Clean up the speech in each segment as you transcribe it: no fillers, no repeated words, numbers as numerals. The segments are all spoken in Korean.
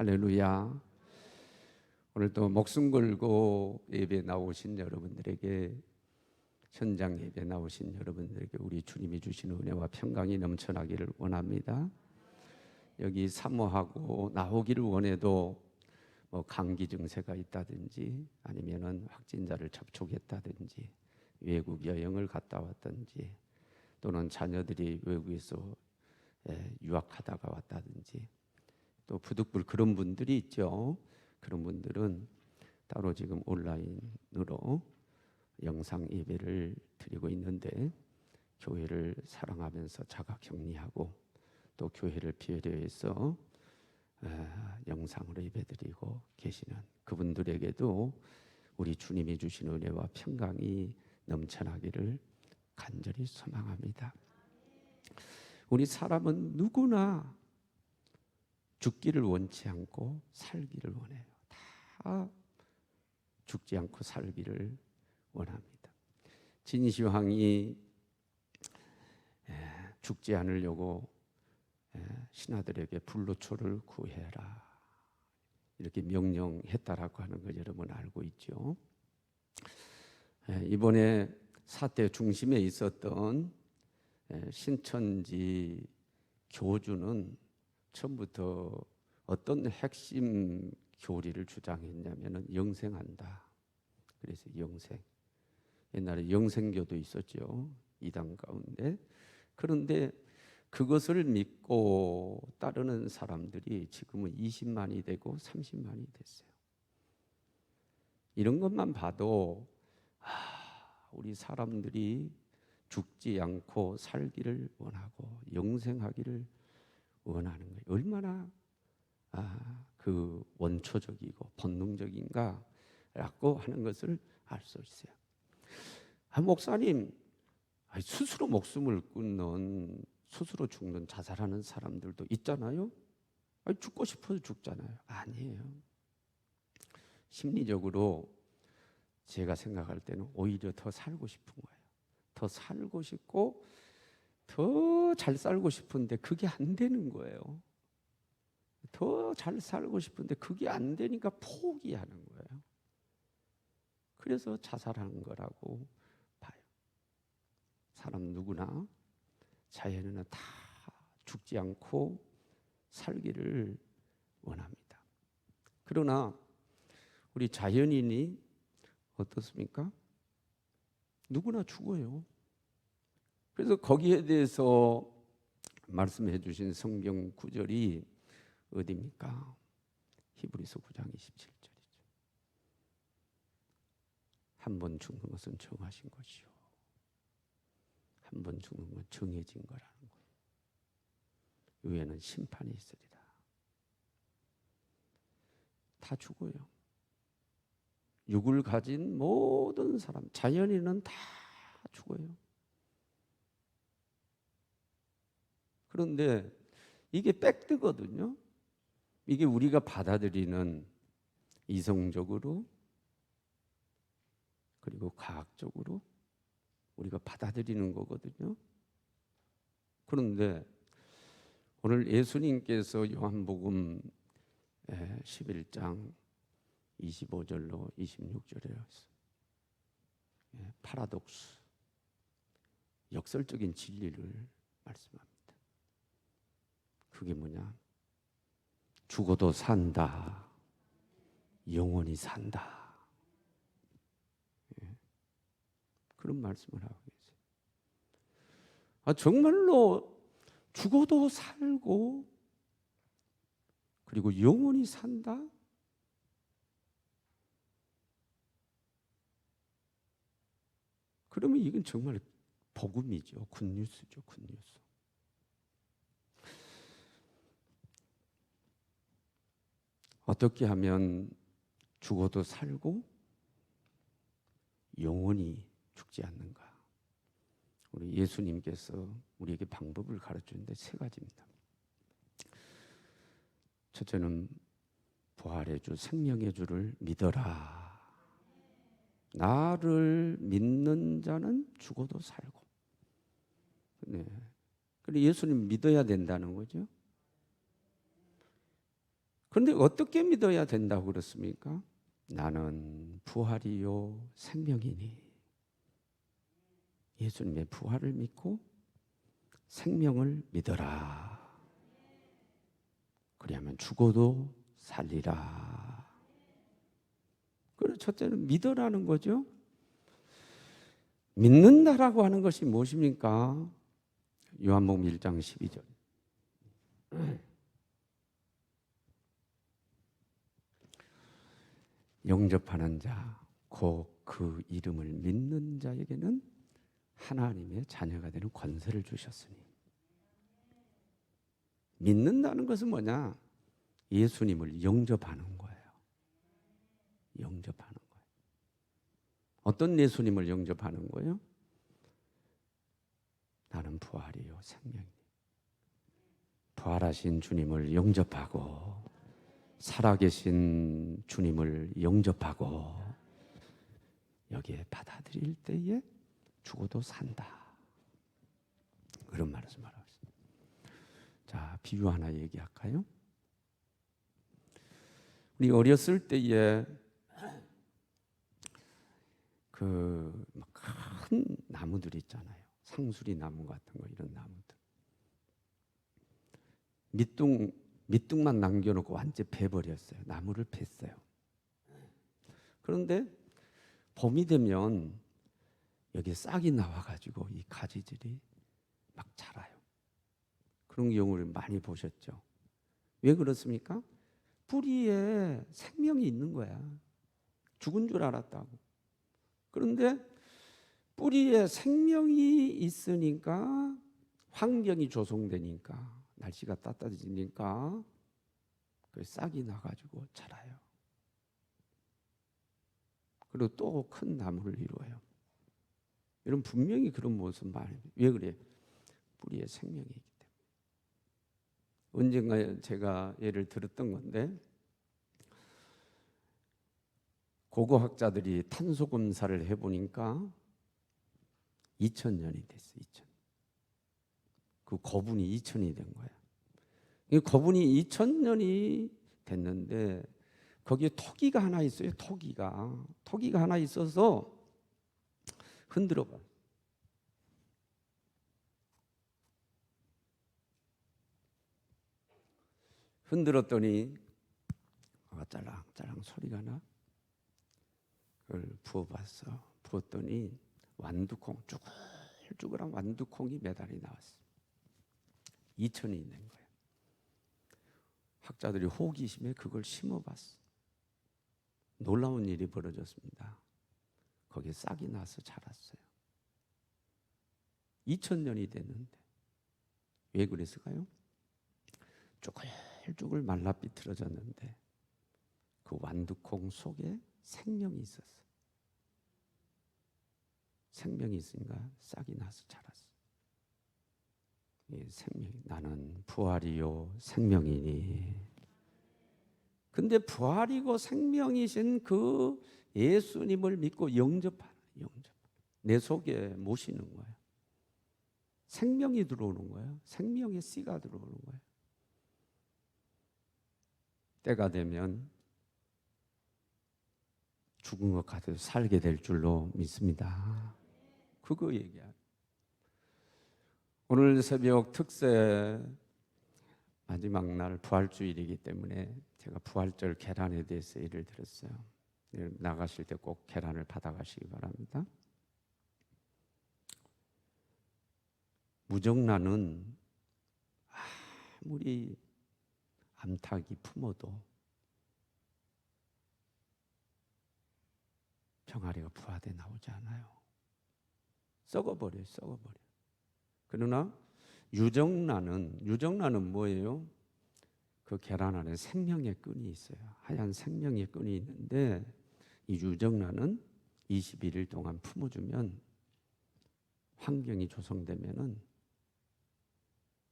할렐루야. 오늘 또 목숨 걸고 예배 나오신 여러분들에게, 현장 예배 나오신 여러분들에게 우리 주님이 주시는 은혜와 평강이 넘쳐나기를 원합니다. 여기 사모하고 나오기를 원해도 감기 증세가 있다든지, 아니면은 확진자를 접촉했다든지, 외국 여행을 갔다 왔든지, 또는 자녀들이 외국에서 유학하다가 왔다든지, 또 부득불 그런 분들이 있죠. 그런 분들은 따로 지금 온라인으로 영상 예배를 드리고 있는데, 교회를 사랑하면서 자가 격리하고 또 교회를 배려해서 영상으로 예배드리고 계시는 그분들에게도 우리 주님이 주신 은혜와 평강이 넘쳐나기를 간절히 소망합니다. 우리 사람은 누구나 죽기를 원치 않고 살기를 원해요. 다 죽지 않고 살기를 원합니다. 진시황이 죽지 않으려고 신하들에게 불로초를 구해라 이렇게 명령했다라고 하는 걸 여러분 알고 있죠. 이번에 사태 중심에 있었던 신천지 교주는 처음부터 어떤 핵심 교리를 주장했냐면은 영생한다. 그래서 영생. 옛날에 영생교도 있었죠. 이단 가운데. 그런데 그것을 믿고 따르는 사람들이 지금은 20만이 되고 30만이 됐어요. 이런 것만 봐도 우리 사람들이 죽지 않고 살기를 원하고 영생하기를 원하는 거예요. 얼마나 그 원초적이고 본능적인가라고 하는 것을 알 수 있어요. 목사님, 스스로 목숨을 끊는, 스스로 죽는, 자살하는 사람들도 있잖아요. 죽고 싶어서 죽잖아요. 아니에요. 심리적으로 제가 생각할 때는 오히려 더 살고 싶은 거예요. 더 살고 싶고 더 잘 살고 싶은데 그게 안 되는 거예요. 더 잘 살고 싶은데 그게 안 되니까 포기하는 거예요. 그래서 자살하는 거라고 봐요. 사람 누구나 자연에는 다 죽지 않고 살기를 원합니다. 그러나 우리 자연인이 어떻습니까? 누구나 죽어요. 그래서 거기에 대해서 말씀해 주신 성경 구절이 어디입니까? 히브리서 9장 27절이죠. 한 번 죽는 것은 정하신 것이요, 한 번 죽는 건 정해진 거라는 거예요. 위에는 심판이 있으리라. 다 죽어요. 육을 가진 모든 사람, 자연인은 다 죽어요. 그런데 이게 팩트거든요. 이게 우리가 받아들이는 이성적으로 그리고 과학적으로 우리가 받아들이는 거거든요. 그런데 오늘 예수님께서 요한복음 11장 25절로 26절에 파라독스, 역설적인 진리를 말씀합니다. 그게 뭐냐? 죽어도 산다, 영원히 산다. 그런 말씀을 하고 계세요. 정말로 죽어도 살고 그리고 영원히 산다? 그러면 이건 정말 복음이죠. 굿뉴스죠. 굿뉴스. 어떻게 하면 죽어도 살고 영원히 죽지 않는가? 우리 예수님께서 우리에게 방법을 가르치는데 세 가지입니다. 첫째는 부활의 주, 생명의 주를 믿어라. 나를 믿는 자는 죽어도 살고. 네. 그래 예수님 믿어야 된다는 거죠. 그런데 어떻게 믿어야 된다고 그렇습니까? 나는 부활이요 생명이니. 예수님의 부활을 믿고 생명을 믿어라. 그리하면 죽어도 살리라. 그래서 첫째는 믿어라는 거죠. 믿는다라고 하는 것이 무엇입니까? 요한복음 1장 12절. 영접하는 자, 곧 그 이름을 믿는 자에게는 하나님의 자녀가 되는 권세를 주셨으니. 믿는다는 것은 뭐냐? 예수님을 영접하는 거예요. 영접하는 거예요. 어떤 예수님을 영접하는 거예요? 나는 부활이요 생명이니. 부활하신 주님을 영접하고 살아계신 주님을 영접하고 여기에 받아들일 때에 죽어도 산다. 그런 말에서 말하고 있습니다. 자, 비유 하나 얘기할까요? 우리 어렸을 때에 그 큰 나무들 있잖아요. 상수리 나무 같은 거, 이런 나무들. 밑둥만 남겨놓고 완전 베버렸어요. 나무를 팼어요. 그런데 봄이 되면 여기 싹이 나와가지고 이 가지들이 막 자라요. 그런 경우를 많이 보셨죠? 왜 그렇습니까? 뿌리에 생명이 있는 거야. 죽은 줄 알았다고. 그런데 뿌리에 생명이 있으니까 환경이 조성되니까 날씨가 따뜻해지니까 그 싹이 나가지고 자라요. 그리고 또 큰 나무를 이루어요. 여러분 분명히 그런 모습 많이. 왜 그래? 뿌리에 생명이 있기 때문에. 언젠가 제가 예를 들었던 건데 고고학자들이 탄소 검사를 해보니까 2000년이 됐어요. 2000. 그 거분이 2000이 된 거예요. 이 거분이 2000년이 됐는데 거기에 토기가 하나 있어요. 토기가 하나 있어서 흔들어 봐. 흔들었더니 짤랑짤랑 소리가 나. 그걸 부어봤어. 부었더니 완두콩, 쭈글쭈글한 완두콩이 메달이 나왔어. 2000이 된 거예요. 학자들이 호기심에 그걸 심어봤어. 놀라운 일이 벌어졌습니다. 거기에 싹이 나서 자랐어요. 2000년이 됐는데 왜 그랬을까요? 쭈글쭈글 말라 비틀어졌는데 그 완두콩 속에 생명이 있었어. 생명이 있으니까 싹이 나서 자랐어. 이 생명이, 나는 부활이요 생명이니. 근데 부활이고 생명이신 그 예수님을 믿고 영접하라. 내 속에 모시는 거예요. 생명이 들어오는 거예요. 생명의 씨가 들어오는 거예요. 때가 되면 죽은 것 같아도 살게 될 줄로 믿습니다. 그거 얘기야. 오늘 새벽 특세 마지막 날 부활주일이기 때문에 제가 부활절 계란에 대해서 예를 들었어요. 나가실 때 꼭 계란을 받아가시기 바랍니다. 무정란은 아무리 암탉이 품어도 병아리가 부화돼 나오지 않아요. 썩어버려요. 그러나 유정란은 뭐예요? 그 계란 안에 생명의 끈이 있어요. 하얀 생명의 끈이 있는데 이 유정란은 21일 동안 품어주면 환경이 조성되면은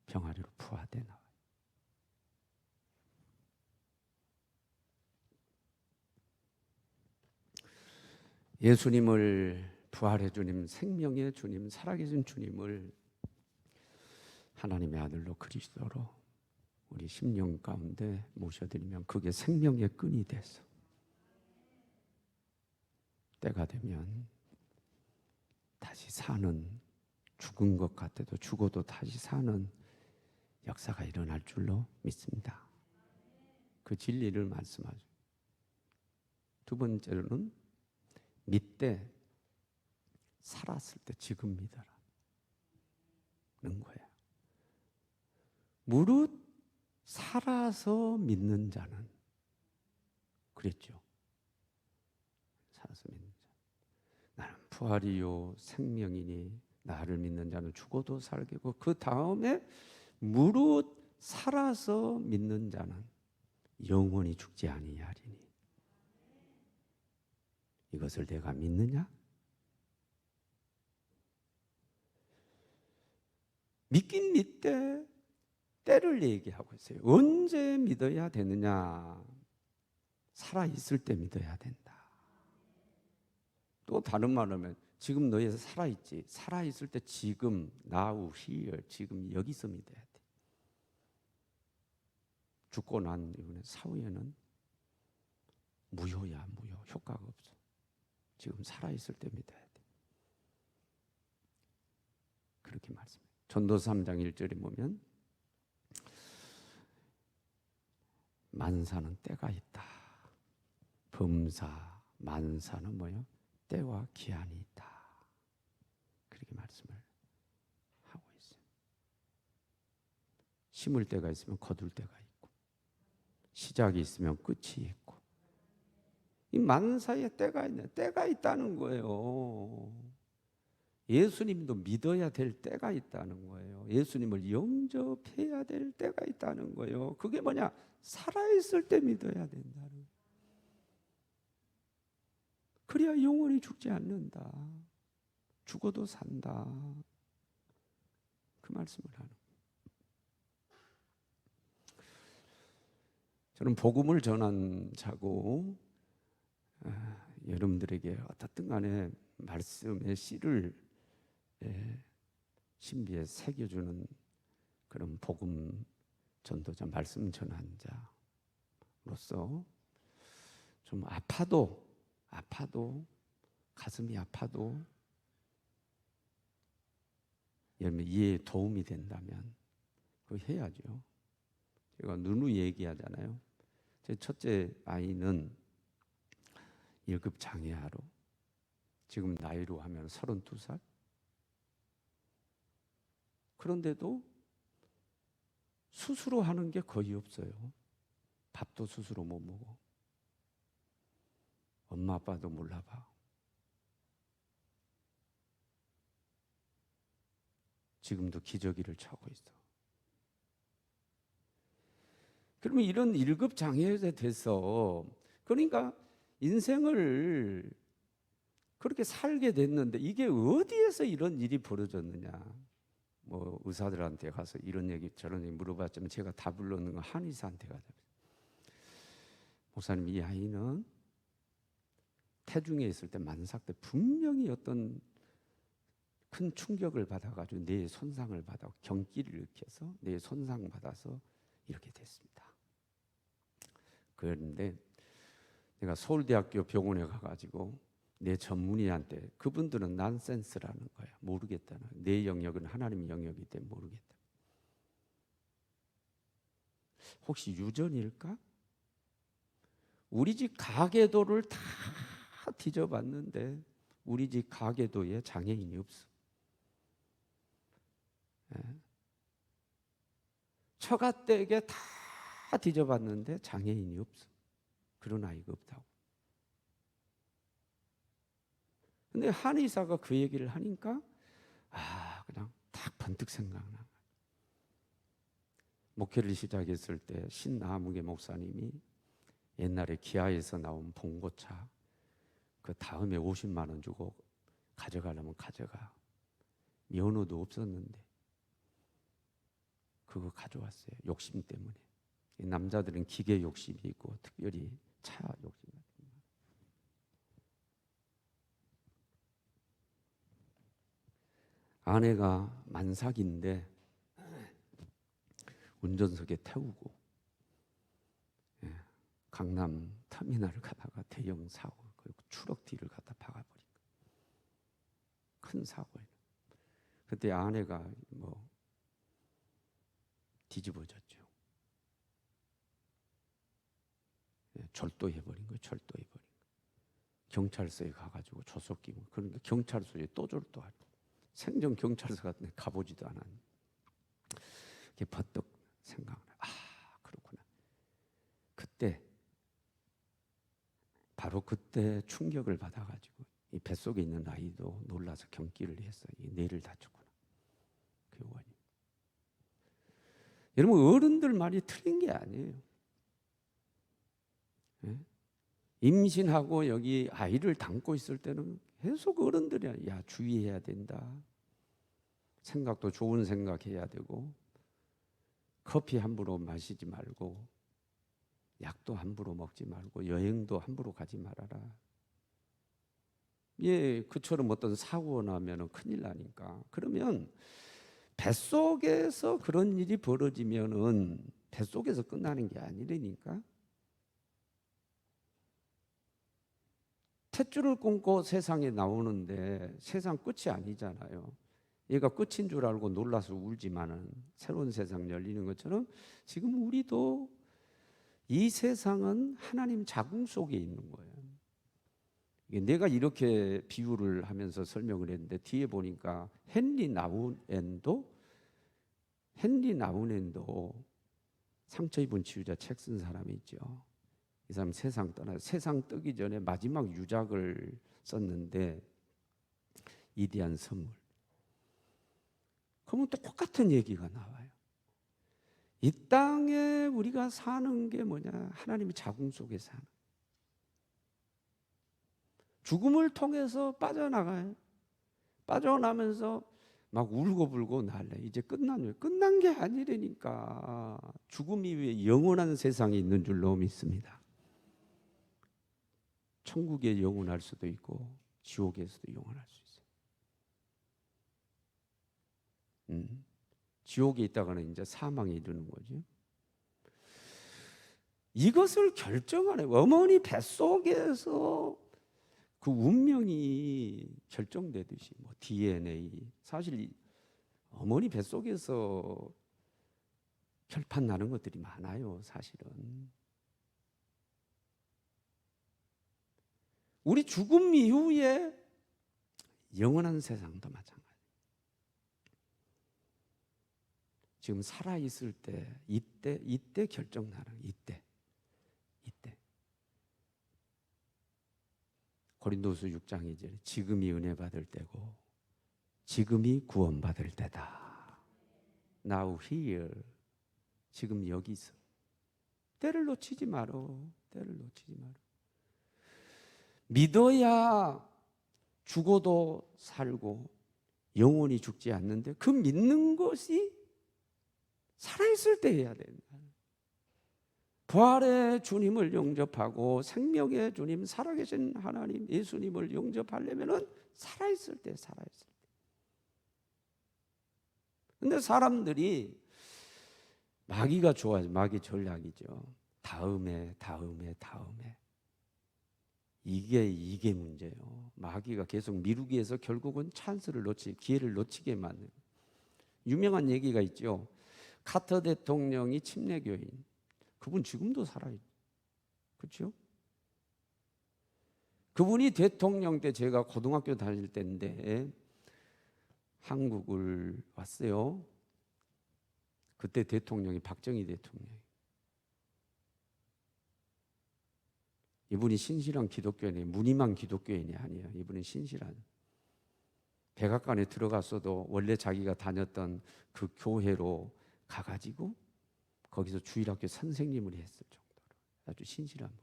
병아리로 부화돼 나와요. 예수님을 부활의 주님, 생명의 주님, 살아계신 주님을 하나님의 아들로 그리스도로 우리 심령 가운데 모셔드리면 그게 생명의 끈이 돼서 때가 되면 다시 사는, 죽은 것 같아도 죽어도 다시 사는 역사가 일어날 줄로 믿습니다. 그 진리를 말씀하죠. 두 번째로는 믿되 살았을 때 지금 믿어라는 거예요. 무릇 살아서 믿는 자는, 그랬죠. 살아서 믿는 자. 나는 부활이요 생명이니 나를 믿는 자는 죽어도 살겠고, 그 다음에 무릇 살아서 믿는 자는 영원히 죽지 아니하리니. 이것을 내가 믿느냐? 믿긴 믿되 때를 얘기하고 있어요. 언제 믿어야 되느냐? 살아있을 때 믿어야 된다. 또 다른 말로 하면 지금 너희에서 살아있지. 살아있을 때 지금, now, here, 지금 여기서 믿어야 돼. 죽고 난 이후에 사후에는 무효야, 무효. 효과가 없어. 지금 살아있을 때 믿어야 돼. 그렇게 말씀해요. 전도서 3장 1절에 보면 만사는 때가 있다. 범사, 만사는 뭐예요? 때와 기한이 있다. 그렇게 말씀을 하고 있어요. 심을 때가 있으면 거둘 때가 있고, 시작이 있으면 끝이 있고, 이 만사에 때가 있네. 때가 있다는 거예요. 예수님도 믿어야 될 때가 있다는 거예요. 예수님을 영접해야 될 때가 있다는 거예요. 그게 뭐냐? 살아있을 때 믿어야 된다는 거예요. 그래야 영원히 죽지 않는다. 죽어도 산다. 그 말씀을 하는 거예요. 저는 복음을 전한 자고, 여러분들에게 어떻든 간에 말씀의 씨를 신비에 새겨주는 그런 복음 전도자, 말씀 전환자로서 좀 아파도 가슴이 아파도 여러분 이해에 도움이 된다면 그거 해야죠. 제가 누누이 얘기하잖아요. 제 첫째 아이는 1급 장애아로, 지금 나이로 하면 32살. 그런데도 스스로 하는 게 거의 없어요. 밥도 스스로 못 먹어. 엄마 아빠도 몰라봐. 지금도 기저귀를 차고 있어. 그러면 이런 1급 장애에 대해서, 그러니까 인생을 그렇게 살게 됐는데 이게 어디에서 이런 일이 벌어졌느냐? 뭐 의사들한테 가서 이런 얘기 저런 얘기 물어봤지만 제가 답을 넣는 건 한의사한테 가서, 목사님 이 아이는 태중에 있을 때 만삭 때 분명히 어떤 큰 충격을 받아가지고 뇌에 손상을 받아 경기를 일으켜서 뇌에 손상받아서 이렇게 됐습니다. 그런데 내가 서울대학교 병원에 가가지고 내 전문의한테, 그분들은 난센스라는 거야. 모르겠다는 거야. 내 영역은 하나님 영역이기 때문에 모르겠다. 혹시 유전일까? 우리 집 가계도를 다 뒤져봤는데 우리 집 가계도에 장애인이 없어. 처가댁에 다 뒤져봤는데 장애인이 없어. 그런 아이가 없다고. 근데 한의사가 그 얘기를 하니까 그냥 딱 번뜩 생각나. 목회를 시작했을 때 신나무개 목사님이 옛날에 기아에서 나온 봉고차 그 다음에 50만 원 주고 가져가려면 가져가. 면허도 없었는데 그거 가져왔어요. 욕심 때문에. 남자들은 기계 욕심이 있고 특별히 차 욕심 같은 거. 아내가 만삭인데 운전석에 태우고, 예, 강남 터미널을 가다가 대형 사고, 그리고 트럭 뒤를 갖다 박아버린 큰 사고예요. 그때 아내가 뭐 뒤집어졌죠. 예, 절도해버린 거예요. 절도해버린 거. 경찰서에 가가지고 조속기고, 그러니까 경찰서에 또 절도하고, 생전 경찰서 같은 데 가보지도 않았는데 이게 버떡 생각을, 그렇구나. 그때 바로 그때 충격을 받아가지고 이 뱃속에 있는 아이도 놀라서 경기를 했어요. 이 뇌를 다쳤구나. 그 원인. 여러분, 어른들 말이 틀린 게 아니에요. 예? 임신하고 여기 아이를 담고 있을 때는 계속 어른들이 야, 주의해야 된다. 생각도 좋은 생각해야 되고, 커피 함부로 마시지 말고, 약도 함부로 먹지 말고, 여행도 함부로 가지 말아라. 예, 그처럼 어떤 사고 나면 큰일 나니까. 그러면 뱃속에서 그런 일이 벌어지면은 뱃속에서 끝나는 게 아니라니까. 탯줄을 끊고 세상에 나오는데 세상 끝이 아니잖아요. 얘가 끝인 줄 알고 놀라서 울지만은 새로운 세상 열리는 것처럼 지금 우리도 이 세상은 하나님 자궁 속에 있는 거예요. 내가 이렇게 비유를 하면서 설명을 했는데 뒤에 보니까 헨리 나우엔도 상처 입은 치유자 책 쓴 사람이 있죠. 이 사람 세상 뜨기 전에 마지막 유작을 썼는데 이디한 선물. 그러면 똑같은 얘기가 나와요. 이 땅에 우리가 사는 게 뭐냐? 하나님의 자궁 속에 사는. 죽음을 통해서 빠져나가요. 빠져나면서 막 울고불고 난래. 이제 끝난 게 아니라니까. 죽음 이후에 영원한 세상이 있는 줄로 믿습니다. 천국에 영원할 수도 있고 지옥에서도 영원할 수 있어요. 지옥에 있다가는 이제 사망에 이르는 거죠. 이것을 결정하는, 어머니 뱃속에서 그 운명이 결정되듯이 뭐 DNA, 사실 어머니 뱃속에서 결판 나는 것들이 많아요. 사실은 우리 죽음 이후에 영원한 세상도 마찬가지. 지금 살아 있을 때 이때 결정나는 이때. 고린도후서 6장 2절 지금이 은혜 받을 때고 지금이 구원받을 때다. Now here. 지금 여기서. 때를 놓치지 말어. 믿어야 죽어도 살고 영원히 죽지 않는데 그 믿는 것이 살아있을 때 해야 된다. 부활의 주님을 영접하고 생명의 주님, 살아계신 하나님 예수님을 영접하려면 살아있을 때. 근데 사람들이 마귀가 좋아요. 마귀 전략이죠. 다음에. 이게 문제예요. 마귀가 계속 미루기 위해서 결국은 기회를 놓치게 만드는. 유명한 얘기가 있죠. 카터 대통령이 침례교인. 그분 지금도 살아요. 그렇죠? 그분이 대통령 때 제가 고등학교 다닐 때인데 한국을 왔어요. 그때 대통령이 박정희 대통령. 이분이 신실한 기독교인이, 무늬만 기독교인이 아니에요. 이분은 신실한. 백악관에 들어갔어도 원래 자기가 다녔던 그 교회로 가가지고 거기서 주일학교 선생님을 했을 정도로 아주 신실한 분.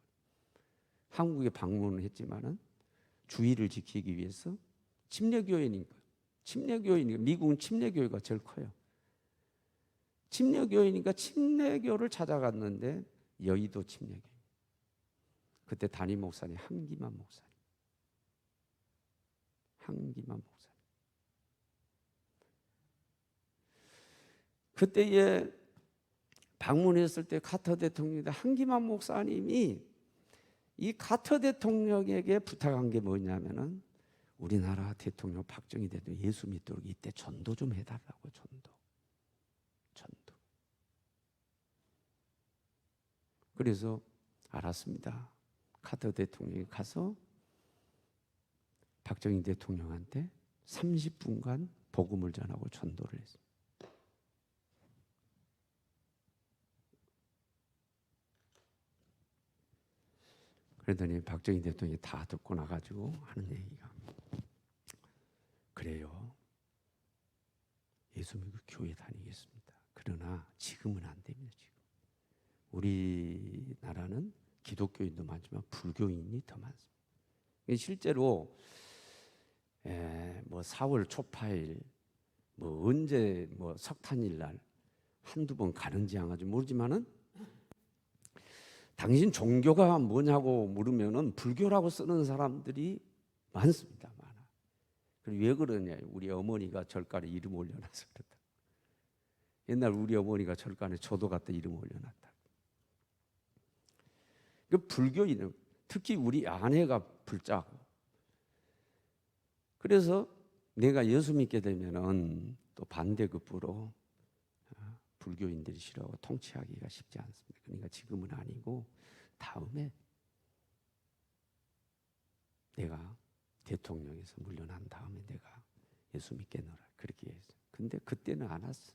한국에 방문을 했지만은 주의를 지키기 위해서 침례교회니까 미국은 침례교회가 제일 커요. 침례교회니까 침례교를 찾아갔는데 여의도 침례교회. 그때 담임 목사님 한기만 목사님. 그때에 방문했을 때 카터 대통령인데 한기만 목사님이 이 카터 대통령에게 부탁한 게 뭐냐면은 우리나라 대통령 박정희 대통령 예수 믿도록 이때 전도 좀 해달라고. 전도. 그래서 알았습니다. 카터 대통령이 가서 박정희 대통령한테 30분간 복음을 전하고 전도를 했습니다. 그러더니 박정희 대통령이 다 듣고 나가지고 하는 얘기가, 그래요, 예수 믿고 교회 다니겠습니다. 그러나 지금은 안 됩니다. 지금 우리나라는 기독교인도 많지만 불교인이 더 많습니다. 실제로 뭐 4월 초파일, 뭐 언제 뭐 석탄일 날 한두 번 가는지 안 가는지 모르지만은 당신 종교가 뭐냐고 물으면은 불교라고 쓰는 사람들이 많습니다. 많아. 그리고 왜 그러냐? 우리 어머니가 절간에 이름 올려놔서 그렇다. 옛날 우리 어머니가 절간에 저도 갖다 이름 올려놨다. 그 불교인은 특히 우리 아내가 불자고. 그래서 내가 예수 믿게 되면은 또 반대급부로 불교인들이 싫어하고 통치하기가 쉽지 않습니다. 그러니까 지금은 아니고 다음에 내가 대통령에서 물러난 다음에 내가 예수 믿겠노라 그렇게 했어요. 근데 그때는 안 왔어.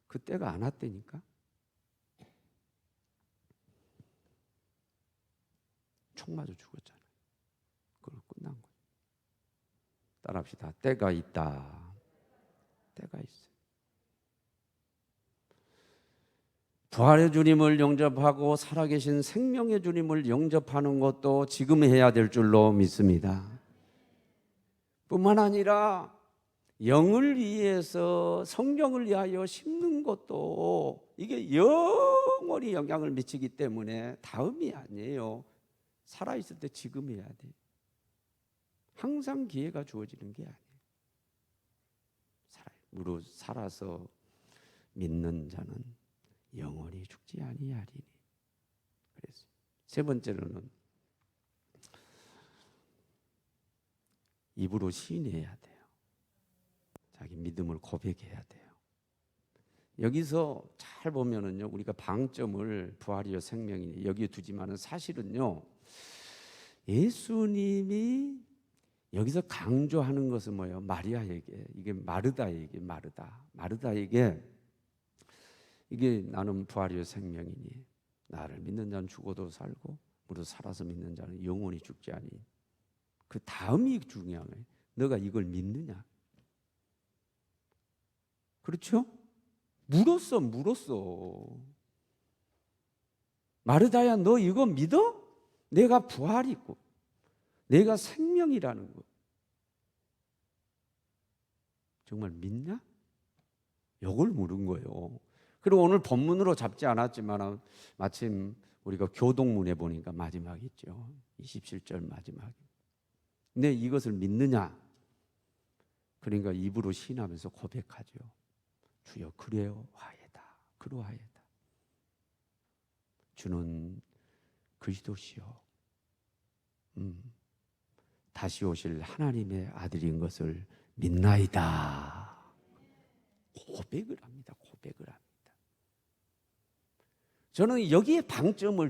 그때가 안 왔다니까. 총 맞아 죽었잖아요. 그걸 끝난 거예요. 따라합시다. 때가 있다. 때가 있어요. 부활의 주님을 영접하고 살아계신 생명의 주님을 영접하는 것도 지금 해야 될 줄로 믿습니다. 뿐만 아니라 영을 위해서 성령을 위하여 심는 것도 이게 영원히 영향을 미치기 때문에 다음이 아니에요. 살아있을 때 지금 해야 돼. 항상 기회가 주어지는 게 아니에요. 무릇 살아서 믿는 자는 영원히 죽지 아니하리니. 그래서 세 번째로는 입으로 시인해야 돼요. 자기 믿음을 고백해야 돼요. 여기서 잘 보면은요, 우리가 방점을 부활이요 생명이니 여기에 두지만은 사실은요, 예수님이 여기서 강조하는 것은 뭐예요? 마리아에게, 이게 마르다에게 이게 나는 부활이요 생명이니 나를 믿는 자는 죽어도 살고 무릇 살아서 믿는 자는 영원히 죽지 아니. 그 다음이 중요한 거예요. 너가 이걸 믿느냐? 그렇죠? 물었어. 마르다야, 너 이거 믿어? 내가 부활이 있고 내가 생명이라는 거 정말 믿냐? 이걸 물은 거예요. 그리고 오늘 본문으로 잡지 않았지만 마침 우리가 교동문에 보니까 마지막 있죠. 27절 마지막. 네, 이것을 믿느냐? 그러니까 입으로 시인하면서 고백하죠. 주여 그래요 하에다. 그러하에다. 주는 그리스도시요 다시 오실 하나님의 아들인 것을 믿나이다. 고백을 합니다. 저는 여기에 방점을,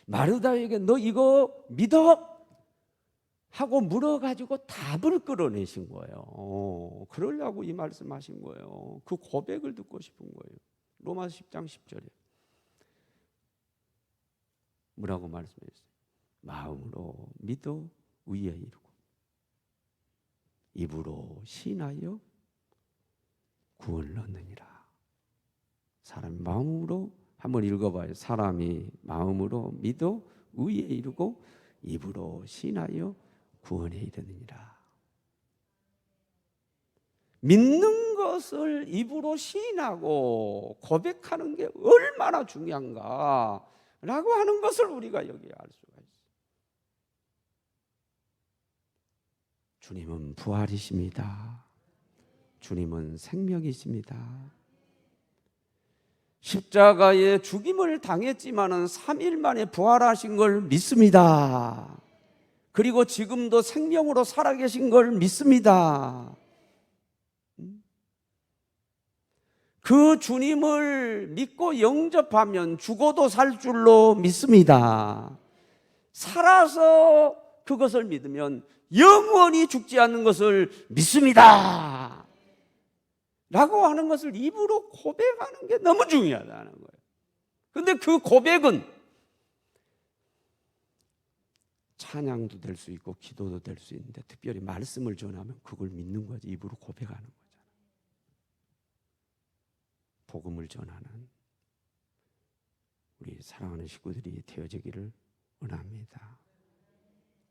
마르다에게 너 이거 믿어? 하고 물어가지고 답을 끌어내신 거예요. 그러려고 이 말씀하신 거예요. 그 고백을 듣고 싶은 거예요. 로마서 10장 10절에 뭐라고 말씀했어요? 마음으로 믿어 의에 이르고 입으로 시인하여 구원을 얻느니라. 사람이 마음으로, 한번 읽어봐요. 사람이 마음으로 믿어 의에 이르고 입으로 시인하여 구원에 이르느니라. 믿는 것을 입으로 시인하고 고백하는 게 얼마나 중요한가 라고 하는 것을 우리가 여기 알 수가 있어요. 주님은 부활이십니다. 주님은 생명이십니다. 십자가에 죽임을 당했지만은 3일 만에 부활하신 걸 믿습니다. 그리고 지금도 생명으로 살아계신 걸 믿습니다. 그 주님을 믿고 영접하면 죽어도 살 줄로 믿습니다. 살아서 그것을 믿으면 영원히 죽지 않는 것을 믿습니다. 라고 하는 것을 입으로 고백하는 게 너무 중요하다는 거예요. 그런데 그 고백은 찬양도 될 수 있고 기도도 될 수 있는데, 특별히 말씀을 전하면 그걸 믿는 거지. 입으로 고백하는 거잖아. 복음을 전하는 우리 사랑하는 식구들이 되어지기를 원합니다.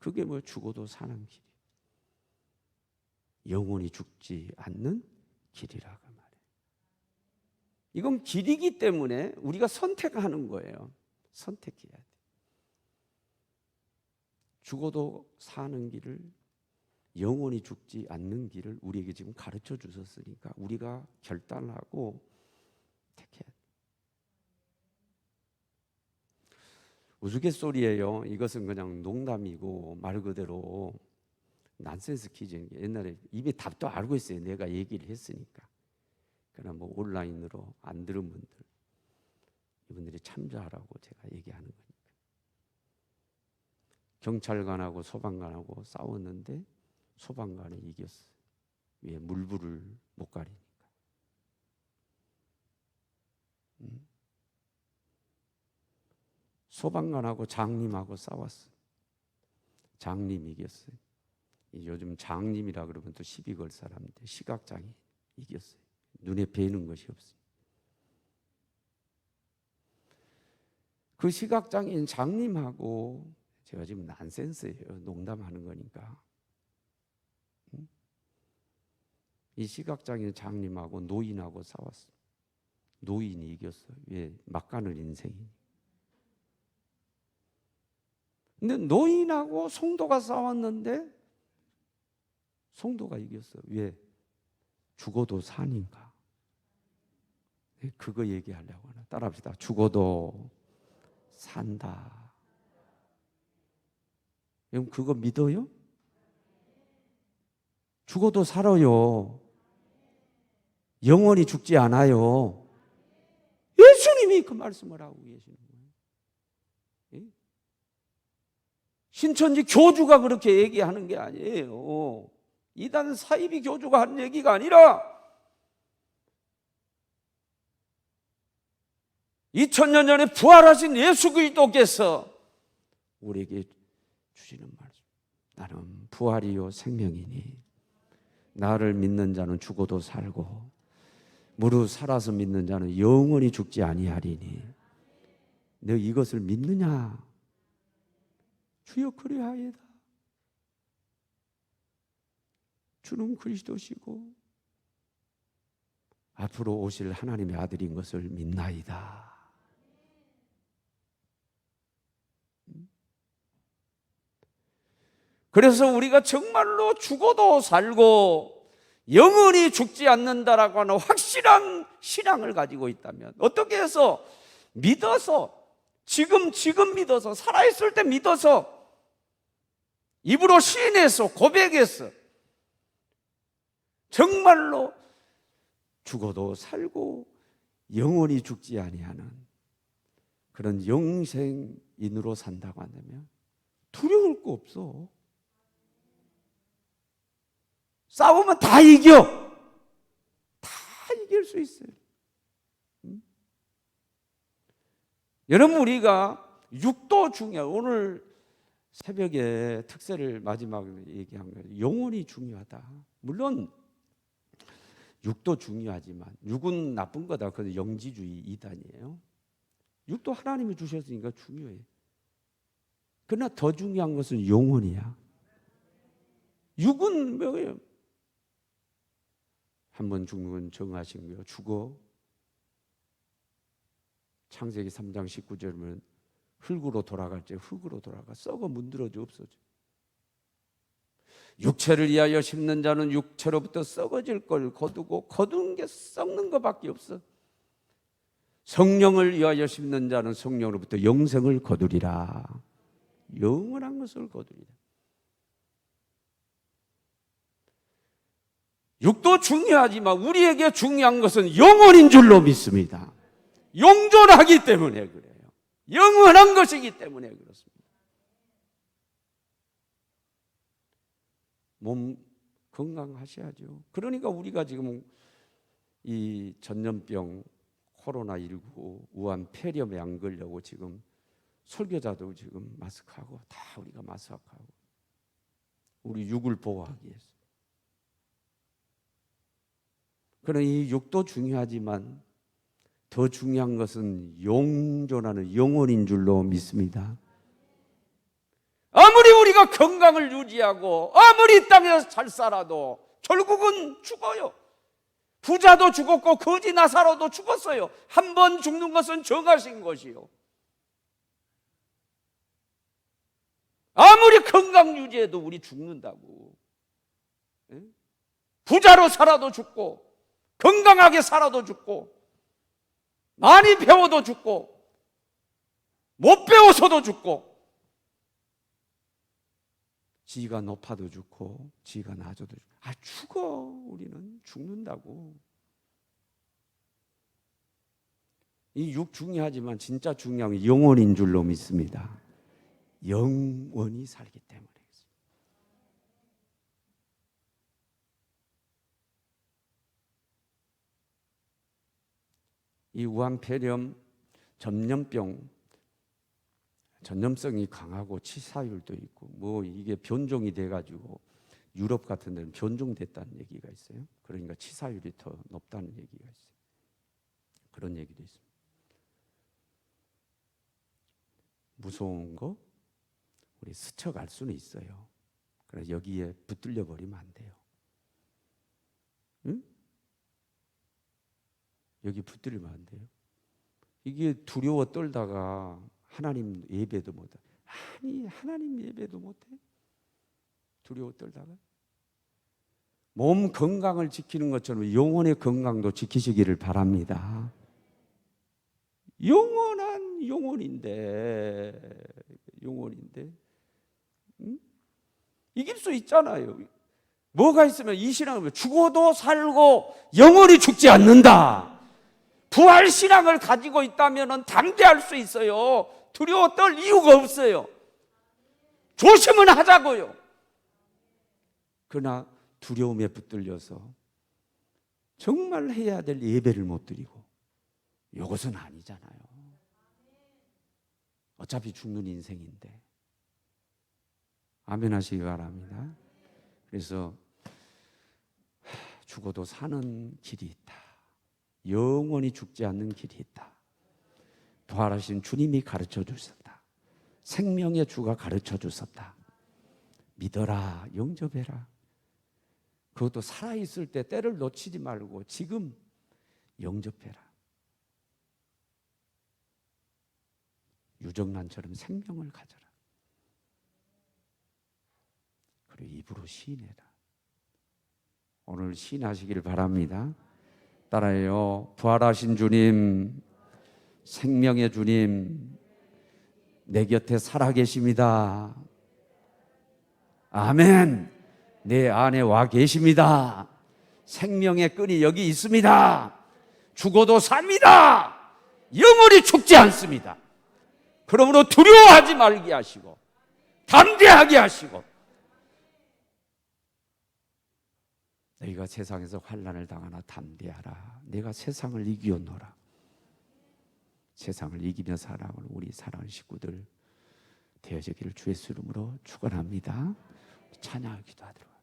그게 뭐 죽어도 사는 길이, 영원히 죽지 않는 길이라고 말해요. 이건 길이기 때문에 우리가 선택하는 거예요. 선택해야 돼. 죽어도 사는 길을, 영원히 죽지 않는 길을 우리에게 지금 가르쳐 주셨으니까 우리가 결단하고 택해야 돼. 우스갯소리예요. 이것은 그냥 농담이고 말 그대로 난센스 퀴즈인 게, 옛날에 입에 답도 알고 있어요. 내가 얘기를 했으니까. 그러나 뭐 온라인으로 안 들은 분들, 이분들이 참조하라고 제가 얘기하는 거니까. 경찰관하고 소방관하고 싸웠는데 소방관이 이겼어요. 왜? 물불을 못 가리니까. 소방관하고 장님하고 싸웠어요. 장님이 이겼어요. 요즘 장님이라 그러면 또 시비 걸 사람인데 시각장애인 이겼어요. 눈에 뵈는 것이 없어요. 그 시각장애인 장님하고, 제가 지금 난센스예요. 농담하는 거니까. 이 시각장애인 장님하고 노인하고 싸웠어요. 노인이 이겼어요. 왜? 막가는 인생이. 근데 노인하고 성도가 싸웠는데 성도가 이겼어요. 왜? 죽어도 사니까. 그거 얘기하려고 하나. 따라합시다. 죽어도 산다. 여러분 그거 믿어요? 죽어도 살아요. 영원히 죽지 않아요. 예수님이 그 말씀을 하고 계시는 거예요. 신천지 교주가 그렇게 얘기하는 게 아니에요. 이단 사이비 교주가 하는 얘기가 아니라 2000년 전에 부활하신 예수 그리스도께서 우리에게 주시는 말씀. 나는 부활이요 생명이니 나를 믿는 자는 죽어도 살고 무릇 살아서 믿는 자는 영원히 죽지 아니하리니 너 이것을 믿느냐? 주여 그리하이다. 주는 그리스도시고 앞으로 오실 하나님의 아들인 것을 믿나이다. 그래서 우리가 정말로 죽어도 살고 영원히 죽지 않는다라고 하는 확실한 신앙을 가지고 있다면, 어떻게 해서 믿어서 지금 믿어서, 살아있을 때 믿어서 입으로 시인해서 고백해서 정말로 죽어도 살고 영원히 죽지 아니하는 그런 영생인으로 산다고 한다면 두려울 거 없어. 싸우면 다 이겨. 다 이길 수 있어요. 여러분 우리가 육도 중요해요. 오늘 새벽에 특세를 마지막으로 얘기한 거예요. 영혼이 중요하다. 물론 육도 중요하지만 육은 나쁜 거다. 그래서 영지주의 이단이에요. 육도 하나님이 주셨으니까 중요해. 그러나 더 중요한 것은 영혼이야. 육은 뭐예요? 한번 죽는 건 정하신 거예요. 죽어. 창세기 3장 19절이면 흙으로 돌아갈 때 흙으로 돌아가. 썩어 문드러져 없어져. 육체를 위하여 심는 자는 육체로부터 썩어질 걸 거두고 거두는 게 썩는 것밖에 없어. 성령을 위하여 심는 자는 성령으로부터 영생을 거두리라. 영원한 것을 거두리라. 육도 중요하지만 우리에게 중요한 것은 영혼인 줄로 믿습니다. 영존하기 때문에 그래요. 영원한 것이기 때문에 그렇습니다. 몸 건강하셔야죠. 그러니까 우리가 지금 이 전염병, 코로나19, 우한 폐렴에 안 걸려고 지금 설교자도 지금 마스크하고 다 우리가 마스크하고 우리 육을 보호하기 위해서. 그러나 이 육도 중요하지만 더 중요한 것은 영존하는 영혼인 줄로 믿습니다. 아무리 우리가 건강을 유지하고 아무리 이 땅에서 잘 살아도 결국은 죽어요. 부자도 죽었고 거지 나사로도 죽었어요. 한 번 죽는 것은 정하신 것이요. 아무리 건강 유지해도 우리 죽는다고. 부자로 살아도 죽고 건강하게 살아도 죽고 많이 배워도 죽고 못 배워서도 죽고 지가 높아도 죽고 지가 낮아도 죽고. 죽어. 우리는 죽는다고. 이 육 중요하지만 진짜 중요한 건 영혼인 줄로 믿습니다. 영원히 살기 때문에. 이 우한 폐렴, 전염병, 전염성이 강하고 치사율도 있고 뭐 이게 변종이 돼가지고 유럽 같은 데는 변종됐다는 얘기가 있어요. 그러니까 치사율이 더 높다는 얘기가 있어요. 그런 얘기도 있습니다. 무서운 거 우리 스쳐갈 수는 있어요. 그래서 여기에 붙들려 버리면 안 돼요. 응? 여기 붙들리면 안 돼요. 이게 두려워 떨다가 하나님 예배도 못해. 아니 하나님 예배도 못해? 두려워 떨다가? 몸 건강을 지키는 것처럼 영혼의 건강도 지키시기를 바랍니다. 영원한 영혼인데 응? 이길 수 있잖아요. 뭐가 있으면 이 신앙은 죽어도 살고 영원히 죽지 않는다. 부활 신앙을 가지고 있다면 담대할 수 있어요. 두려워 떨 이유가 없어요. 조심은 하자고요. 그러나 두려움에 붙들려서 정말 해야 될 예배를 못 드리고 이것은 아니잖아요. 어차피 죽는 인생인데. 아멘 하시기 바랍니다. 그래서 죽어도 사는 길이 있다. 영원히 죽지 않는 길이 있다. 부활하신 주님이 가르쳐 주셨다. 생명의 주가 가르쳐 주셨다. 믿어라, 영접해라. 그것도 살아있을 때 때를 놓치지 말고 지금 영접해라. 유정란처럼 생명을 가져라. 그리고 입으로 시인해라. 오늘 시인하시기를 바랍니다. 따라해요. 부활하신 주님, 생명의 주님, 내 곁에 살아계십니다. 아멘. 내 안에 와 계십니다. 생명의 끈이 여기 있습니다. 죽어도 삽니다. 영원히 죽지 않습니다. 그러므로 두려워하지 말게 하시고 담대하게 하시고, 너희가 세상에서 환난을 당하나 담대하라. 내가 세상을 이기었노라. 세상을 이기며 살아가는 우리 사랑하는 식구들 되어지기를 주의 이름으로 축원합니다. 찬양하기도 하도록.